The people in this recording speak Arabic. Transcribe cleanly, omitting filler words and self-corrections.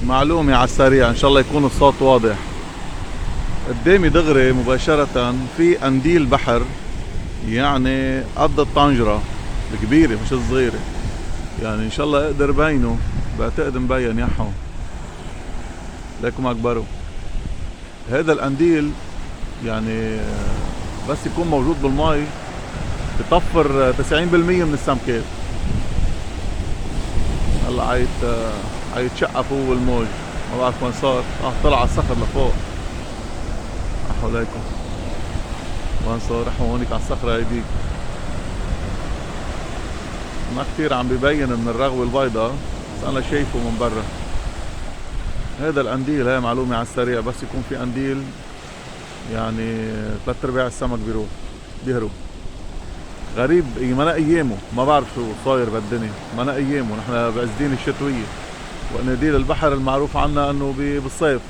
معلومة على السريع إن شاء الله يكون الصوت واضح. قدامي دغري مباشرة في قنديل بحر، يعني قد الطنجرة الكبيرة مش الصغيرة، يعني إن شاء الله أقدر بينه، بعتقد مبين يحو ليكم أكبره. هذا القنديل يعني بس يكون موجود بالماء بطفر 90% من السمكات. هلا عيتشقف هو الموج، ما بعرف وين صار. طلع على الصخر لفوق. حواليكم وين صار؟ هونيك على الصخرة هيديك. ما كتير عم ببين من الرغوة البيضاء، بس أنا شايفه من برا. هذا القنديل، هاي معلومة على السريع، بس يكون في قنديل يعني 3/4 السمك بيهرب. غريب، ما ايامه ما بعرف شو صاير بالدنيا، ما ايامه نحن بعز الدين الشتوية، وقناديل البحر المعروف عنا انه بالصيف